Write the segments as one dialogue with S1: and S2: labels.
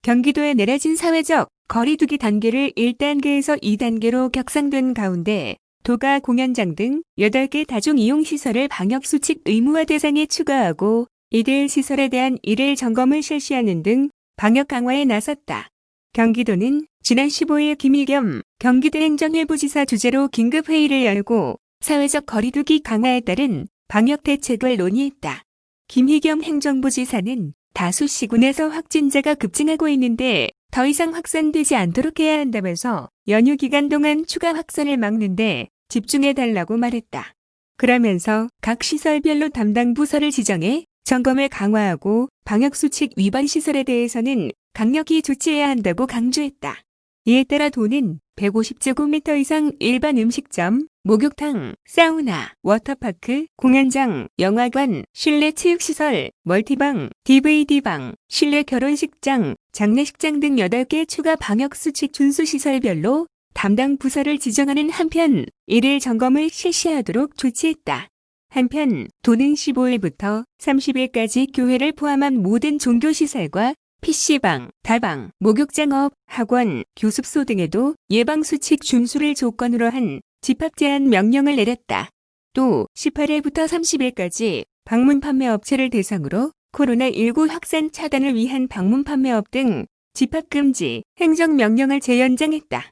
S1: 경기도의 내려진 사회적 거리두기 단계를 1단계에서 2단계로 격상된 가운데 도가 공연장 등 8개 다중이용시설을 방역수칙 의무화 대상에 추가하고 이들 시설에 대한 일일 점검을 실시하는 등 방역 강화에 나섰다. 경기도는 지난 15일 김의겸 경기도 행정일부지사 주재로 긴급회의를 열고 사회적 거리두기 강화에 따른 방역 대책을 논의했다. 김의겸 행정부지사는 다수 시군에서 확진자가 급증하고 있는데 더 이상 확산되지 않도록 해야 한다면서 연휴 기간 동안 추가 확산을 막는데 집중해달라고 말했다. 그러면서 각 시설별로 담당 부서를 지정해 점검을 강화하고 방역수칙 위반 시설에 대해서는 강력히 조치해야 한다고 강조했다. 이에 따라 도는 150제곱미터 이상 일반 음식점, 목욕탕, 사우나, 워터파크, 공연장, 영화관, 실내 체육시설, 멀티방, DVD방, 실내 결혼식장, 장례식장 등 8개 추가 방역수칙 준수시설별로 담당 부서를 지정하는 한편 일일 점검을 실시하도록 조치했다. 한편 도는 15일부터 30일까지 교회를 포함한 모든 종교시설과 PC방, 다방, 목욕장업, 학원, 교습소 등에도 예방수칙 준수를 조건으로 한 집합 제한 명령을 내렸다. 또 18일부터 30일까지 방문 판매업체를 대상으로 코로나19 확산 차단을 위한 방문 판매업 등 집합금지 행정명령을 재연장했다.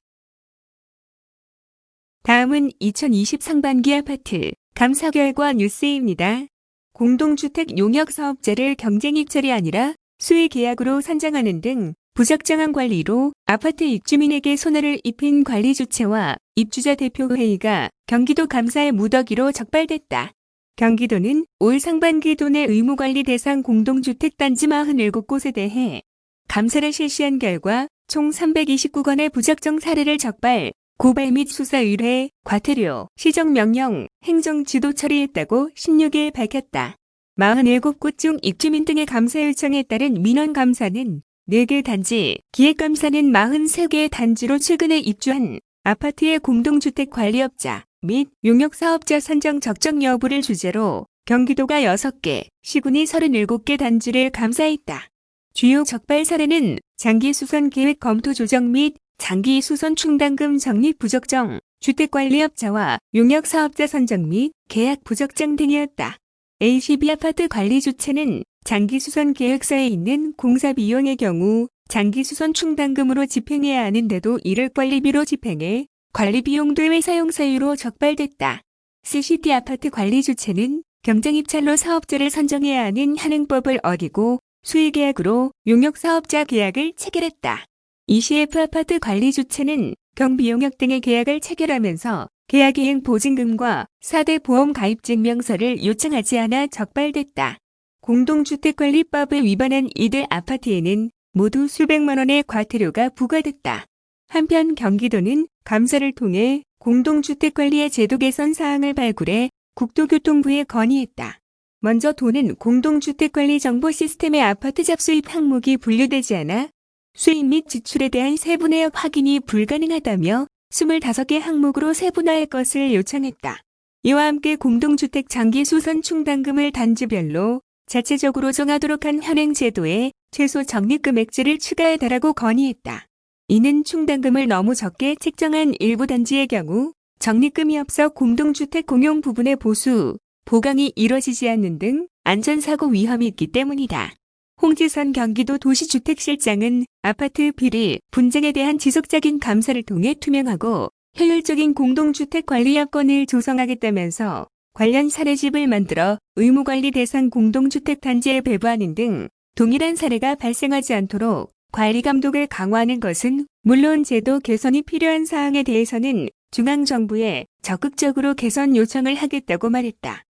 S1: 다음은 2020 상반기 아파트 감사 결과 뉴스입니다. 공동주택 용역사업자를 경쟁입찰이 아니라 수의계약으로 선정하는 등 부적정한 관리로 아파트 입주민에게 손해를 입힌 관리주체와 입주자 대표회의가 경기도 감사의 무더기로 적발됐다. 경기도는 올 상반기 도내 의무관리 대상 공동주택 단지 47곳에 대해 감사를 실시한 결과 총 329건의 부적정 사례를 적발, 고발 및 수사 의뢰, 과태료, 시정명령, 행정지도 처리했다고 16일 밝혔다. 47곳 중 입주민 등의 감사 요청에 따른 민원감사는 4개 단지, 기획감사는 43개 단지로 최근에 입주한 아파트의 공동주택 관리업자 및 용역사업자 선정 적정 여부를 주제로 경기도가 6개, 시군이 37개 단지를 감사했다. 주요 적발 사례는 장기수선 계획 검토 조정 및 장기수선 충당금 적립 부적정, 주택관리업자와 용역사업자 선정 및 계약 부적정 등이었다. ACB 아파트 관리주체는 장기수선 계획서에 있는 공사비용의 경우 장기수선 충당금으로 집행해야 하는데도 이를 관리비로 집행해 관리비용 대외 사용 사유로 적발됐다. CCT 아파트 관리주체는 경쟁입찰로 사업자를 선정해야 하는 현행법을 어기고 수의계약으로 용역사업자 계약을 체결했다. ECF 아파트 관리주체는 경비용역 등의 계약을 체결하면서 계약이행 보증금과 4대 보험 가입 증명서를 요청하지 않아 적발됐다. 공동주택관리법을 위반한 이들 아파트에는 모두 수백만 원의 과태료가 부과됐다. 한편 경기도는 감사를 통해 공동주택관리의 제도 개선 사항을 발굴해 국토교통부에 건의했다. 먼저 도는 공동주택관리 정보 시스템의 아파트 잡수입 항목이 분류되지 않아 수입 및 지출에 대한 세분화역 확인이 불가능하다며 25개 항목으로 세분화할 것을 요청했다. 이와 함께 공동주택 장기수선 충당금을 단지별로 자체적으로 정하도록 한 현행 제도에 최소 적립금액제를 추가해달라고 건의했다. 이는 충당금을 너무 적게 책정한 일부 단지의 경우 적립금이 없어 공동주택 공용 부분의 보수, 보강이 이뤄지지 않는 등 안전사고 위험이 있기 때문이다. 홍지선 경기도 도시주택실장은 아파트 비리, 분쟁에 대한 지속적인 감사를 통해 투명하고 효율적인 공동주택 관리 여건을 조성하겠다면서 관련 사례집을 만들어 의무관리 대상 공동주택 단지에 배부하는 등 동일한 사례가 발생하지 않도록 관리 감독을 강화하는 것은 물론 제도 개선이 필요한 사항에 대해서는 중앙정부에 적극적으로 개선 요청을 하겠다고 말했다.